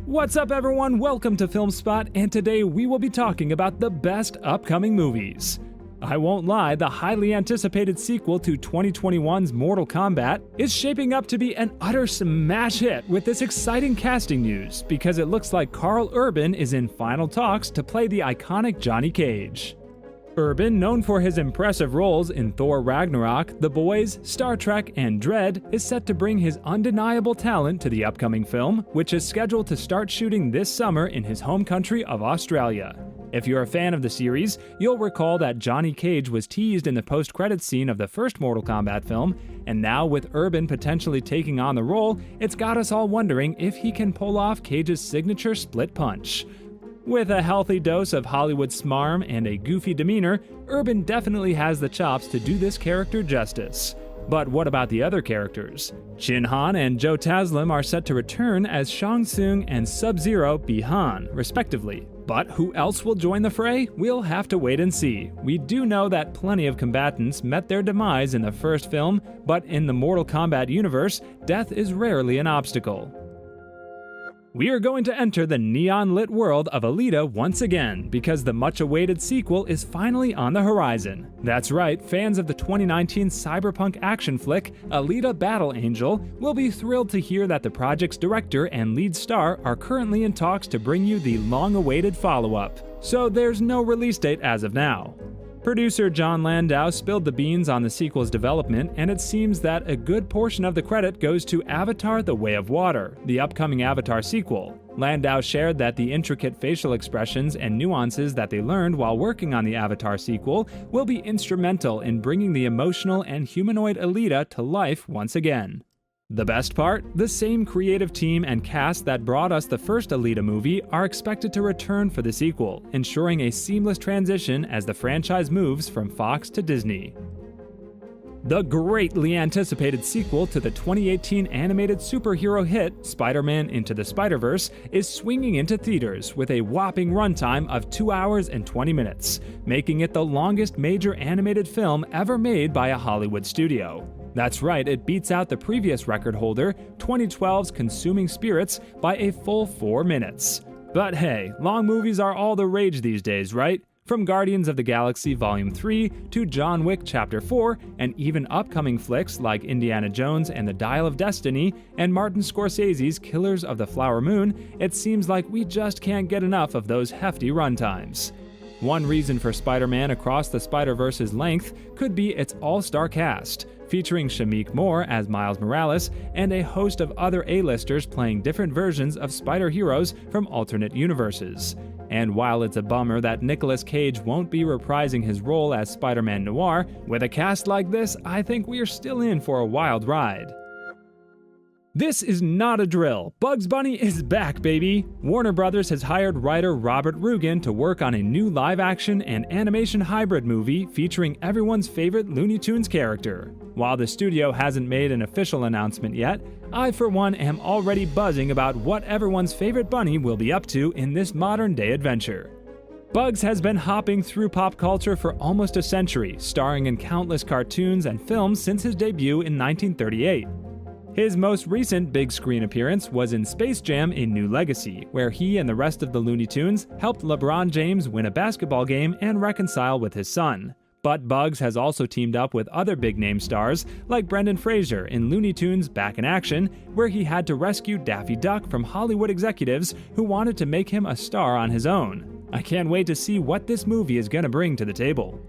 What's up everyone, welcome to Film Spot, and today we will be talking about the best upcoming movies. I won't lie, the highly anticipated sequel to 2021's Mortal Kombat is shaping up to be an utter smash hit with this exciting casting news, because it looks like Karl Urban is in final talks to play the iconic Johnny Cage. Urban, known for his impressive roles in Thor Ragnarok, The Boys, Star Trek, and Dredd, is set to bring his undeniable talent to the upcoming film, which is scheduled to start shooting this summer in his home country of Australia. If you're a fan of the series, you'll recall that Johnny Cage was teased in the post-credits scene of the first Mortal Kombat film, and now with Urban potentially taking on the role, it's got us all wondering if he can pull off Cage's signature split punch. With a healthy dose of Hollywood smarm and a goofy demeanor, Urban definitely has the chops to do this character justice. But what about the other characters? Shin Han and Joe Taslim are set to return as Shang Tsung and Sub-Zero Bi-Han, respectively. But who else will join the fray? We'll have to wait and see. We do know that plenty of combatants met their demise in the first film, but in the Mortal Kombat universe, death is rarely an obstacle. We are going to enter the neon-lit world of Alita once again, because the much-awaited sequel is finally on the horizon. That's right, fans of the 2019 cyberpunk action flick, Alita Battle Angel, will be thrilled to hear that the project's director and lead star are currently in talks to bring you the long-awaited follow-up. So there's no release date as of now. Producer John Landau spilled the beans on the sequel's development, and it seems that a good portion of the credit goes to Avatar: The Way of Water, the upcoming Avatar sequel. Landau shared that the intricate facial expressions and nuances that they learned while working on the Avatar sequel will be instrumental in bringing the emotional and humanoid Alita to life once again. The best part? The same creative team and cast that brought us the first Alita movie are expected to return for the sequel, ensuring a seamless transition as the franchise moves from Fox to Disney. The greatly anticipated sequel to the 2018 animated superhero hit, Spider-Man Into the Spider-Verse, is swinging into theaters with a whopping runtime of 2 hours and 20 minutes, making it the longest major animated film ever made by a Hollywood studio. That's right, it beats out the previous record holder, 2012's Consuming Spirits, by a full 4 minutes. But hey, long movies are all the rage these days, right? From Guardians of the Galaxy Volume 3 to John Wick Chapter 4, and even upcoming flicks like Indiana Jones and the Dial of Destiny and Martin Scorsese's Killers of the Flower Moon, it seems like we just can't get enough of those hefty runtimes. One reason for Spider-Man Across the Spider-Verse's length could be its all-star cast, featuring Shameik Moore as Miles Morales and a host of other A-listers playing different versions of Spider heroes from alternate universes. And while it's a bummer that Nicolas Cage won't be reprising his role as Spider-Man Noir, with a cast like this, I think we are still in for a wild ride. This is not a drill. Bugs Bunny is back, baby! Warner Brothers has hired writer Robert Rugen to work on a new live-action and animation hybrid movie featuring everyone's favorite Looney Tunes character. While the studio hasn't made an official announcement yet, I for one am already buzzing about what everyone's favorite bunny will be up to in this modern-day adventure. Bugs has been hopping through pop culture for almost a century, starring in countless cartoons and films since his debut in 1938. His most recent big screen appearance was in Space Jam: A New Legacy, where he and the rest of the Looney Tunes helped LeBron James win a basketball game and reconcile with his son. But Bugs has also teamed up with other big-name stars like Brendan Fraser in Looney Tunes Back in Action, where he had to rescue Daffy Duck from Hollywood executives who wanted to make him a star on his own. I can't wait to see what this movie is gonna bring to the table.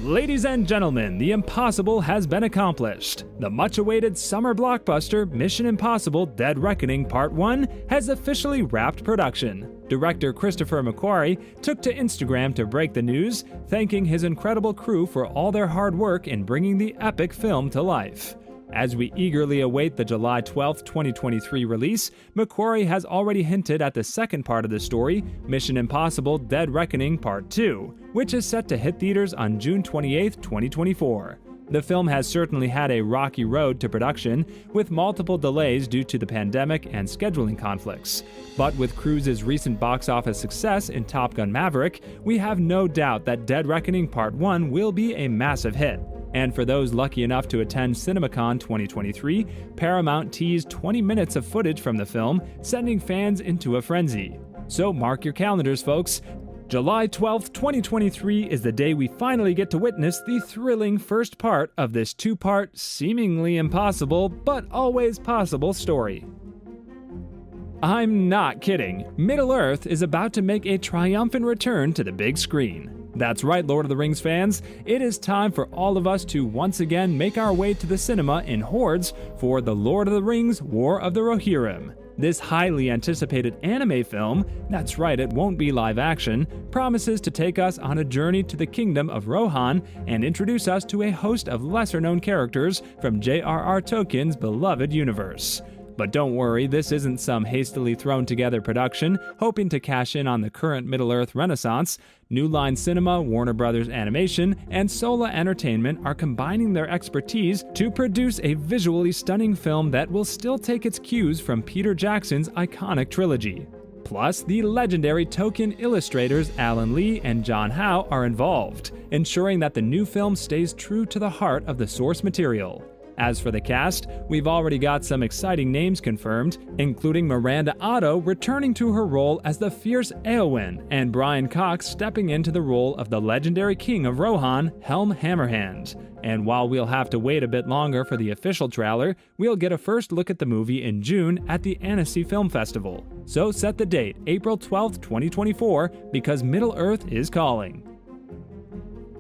Ladies and gentlemen, the impossible has been accomplished. The much-awaited summer blockbuster Mission Impossible: Dead Reckoning Part 1 has officially wrapped production. Director Christopher McQuarrie took to Instagram to break the news, thanking his incredible crew for all their hard work in bringing the epic film to life. As we eagerly await the July 12, 2023 release, McQuarrie has already hinted at the second part of the story, Mission Impossible: Dead Reckoning Part 2, which is set to hit theaters on June 28, 2024. The film has certainly had a rocky road to production, with multiple delays due to the pandemic and scheduling conflicts. But with Cruise's recent box office success in Top Gun: Maverick, we have no doubt that Dead Reckoning Part 1 will be a massive hit. And for those lucky enough to attend CinemaCon 2023, Paramount teased 20 minutes of footage from the film, sending fans into a frenzy. So mark your calendars, folks. July 12th, 2023 is the day we finally get to witness the thrilling first part of this two-part, seemingly impossible, but always possible story. I'm not kidding. Middle-earth is about to make a triumphant return to the big screen. That's right, Lord of the Rings fans. It is time for all of us to once again make our way to the cinema in hordes for The Lord of the Rings: War of the Rohirrim. This highly anticipated anime film, that's right, it won't be live action, promises to take us on a journey to the kingdom of Rohan and introduce us to a host of lesser-known characters from J.R.R. Tolkien's beloved universe. But don't worry, this isn't some hastily thrown together production hoping to cash in on the current Middle-earth renaissance. New Line Cinema, Warner Bros. Animation, and Sola Entertainment are combining their expertise to produce a visually stunning film that will still take its cues from Peter Jackson's iconic trilogy. Plus, the legendary Tolkien illustrators Alan Lee and John Howe are involved, ensuring that the new film stays true to the heart of the source material. As for the cast, we've already got some exciting names confirmed, including Miranda Otto returning to her role as the fierce Éowyn, and Brian Cox stepping into the role of the legendary king of Rohan, Helm Hammerhand. And while we'll have to wait a bit longer for the official trailer, we'll get a first look at the movie in June at the Annecy Film Festival. So set the date, April 12th, 2024, because Middle-earth is calling.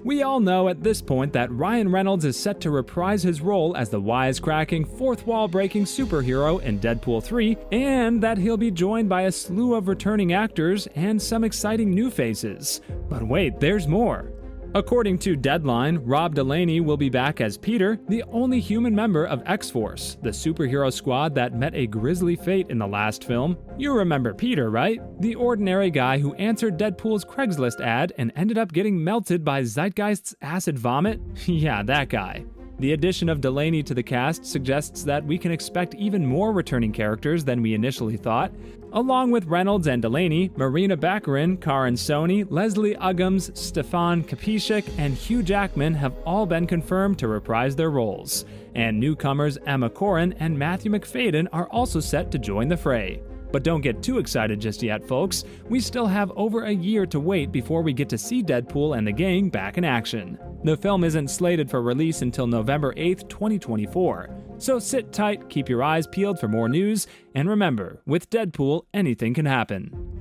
We all know at this point that Ryan Reynolds is set to reprise his role as the wisecracking, fourth-wall-breaking superhero in Deadpool 3, and that he'll be joined by a slew of returning actors and some exciting new faces. But wait, there's more. According to Deadline, Rob Delaney will be back as Peter, the only human member of X-Force, the superhero squad that met a grisly fate in the last film. You remember Peter, right? The ordinary guy who answered Deadpool's Craigslist ad and ended up getting melted by Zeitgeist's acid vomit? Yeah, that guy. The addition of Delaney to the cast suggests that we can expect even more returning characters than we initially thought. Along with Reynolds and Delaney, Marina Baccarin, Karan Soni, Leslie Uggams, Stefan Kapishik, and Hugh Jackman have all been confirmed to reprise their roles. And newcomers Emma Corrin and Matthew McFadden are also set to join the fray. But don't get too excited just yet, folks. We still have over a year to wait before we get to see Deadpool and the gang back in action. The film isn't slated for release until November 8th, 2024. So sit tight, keep your eyes peeled for more news, and remember, with Deadpool, anything can happen.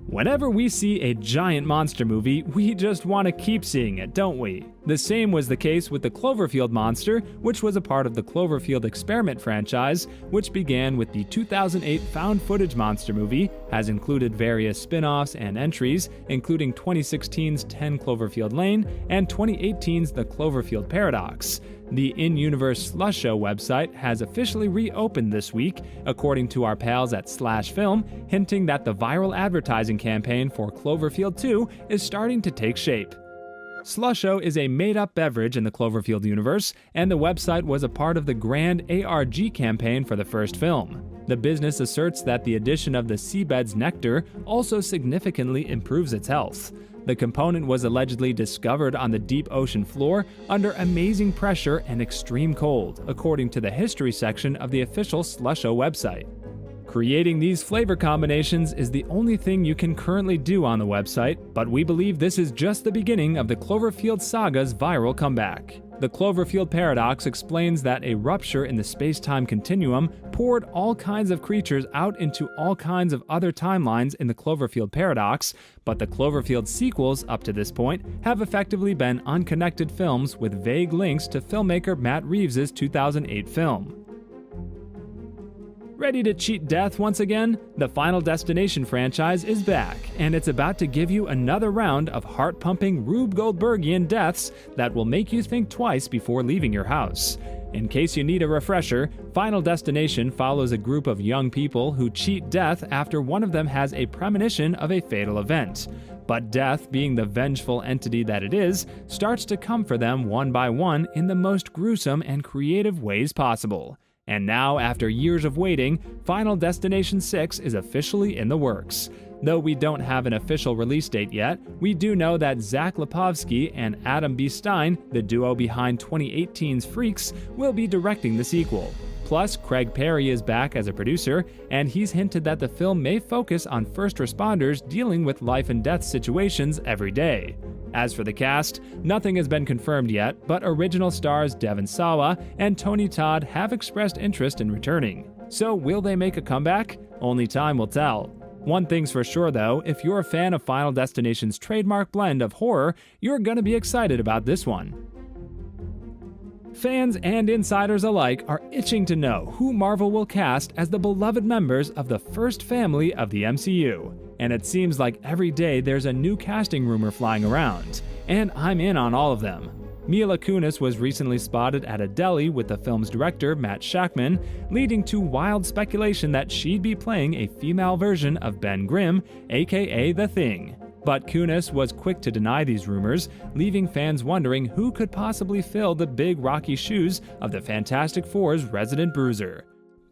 Whenever we see a giant monster movie, we just want to keep seeing it, don't we? The same was the case with the Cloverfield monster, which was a part of the Cloverfield Experiment franchise, which began with the 2008 found footage monster movie, has included various spin-offs and entries, including 2016's 10 Cloverfield Lane and 2018's The Cloverfield Paradox. The In-Universe Slush Show website has officially reopened this week, according to our pals at Slash Film, hinting that the viral advertising campaign for Cloverfield 2 is starting to take shape. Slusho is a made-up beverage in the Cloverfield universe, and the website was a part of the grand ARG campaign for the first film. The business asserts that the addition of the seabed's nectar also significantly improves its health. The component was allegedly discovered on the deep ocean floor under amazing pressure and extreme cold, according to the history section of the official Slusho website. Creating these flavor combinations is the only thing you can currently do on the website, but we believe this is just the beginning of the Cloverfield saga's viral comeback. The Cloverfield Paradox explains that a rupture in the space-time continuum poured all kinds of creatures out into all kinds of other timelines in the Cloverfield Paradox, but the Cloverfield sequels up to this point have effectively been unconnected films with vague links to filmmaker Matt Reeves' 2008 film. Ready to cheat death once again? The Final Destination franchise is back, and it's about to give you another round of heart-pumping Rube Goldbergian deaths that will make you think twice before leaving your house. In case you need a refresher, Final Destination follows a group of young people who cheat death after one of them has a premonition of a fatal event. But death, being the vengeful entity that it is, starts to come for them one by one in the most gruesome and creative ways possible. And now, after years of waiting, Final Destination 6 is officially in the works. Though we don't have an official release date yet, we do know that Zach Lipovsky and Adam B. Stein, the duo behind 2018's Freaks, will be directing the sequel. Plus, Craig Perry is back as a producer, and he's hinted that the film may focus on first responders dealing with life and death situations every day. As for the cast, nothing has been confirmed yet, but original stars Devon Sawa and Tony Todd have expressed interest in returning. So will they make a comeback? Only time will tell. One thing's for sure though, if you're a fan of Final Destination's trademark blend of horror, you're gonna be excited about this one. Fans and insiders alike are itching to know who Marvel will cast as the beloved members of the first family of the MCU. And it seems like every day there's a new casting rumor flying around, and I'm in on all of them. Mila Kunis was recently spotted at a deli with the film's director, Matt Shakman, leading to wild speculation that she'd be playing a female version of Ben Grimm, aka The Thing. But Kunis was quick to deny these rumors, leaving fans wondering who could possibly fill the big rocky shoes of the Fantastic Four's resident bruiser.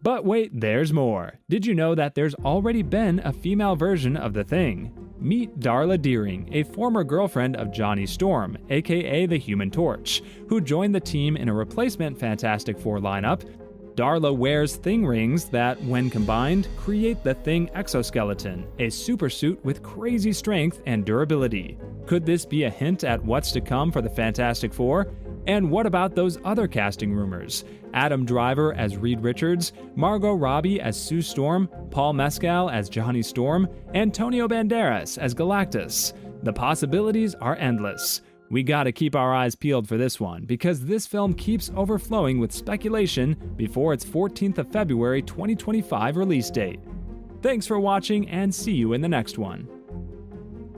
But wait, there's more. Did you know that there's already been a female version of The Thing? Meet Darla Deering, a former girlfriend of Johnny Storm, aka the Human Torch, who joined the team in a replacement Fantastic Four lineup. Darla wears Thing rings that, when combined, create the Thing exoskeleton, a supersuit with crazy strength and durability. Could this be a hint at what's to come for the Fantastic Four? And what about those other casting rumors? Adam Driver as Reed Richards, Margot Robbie as Sue Storm, Paul Mescal as Johnny Storm, Antonio Banderas as Galactus. The possibilities are endless. We gotta keep our eyes peeled for this one, because this film keeps overflowing with speculation before its 14th of February 2025 release date. Thanks for watching, and see you in the next one.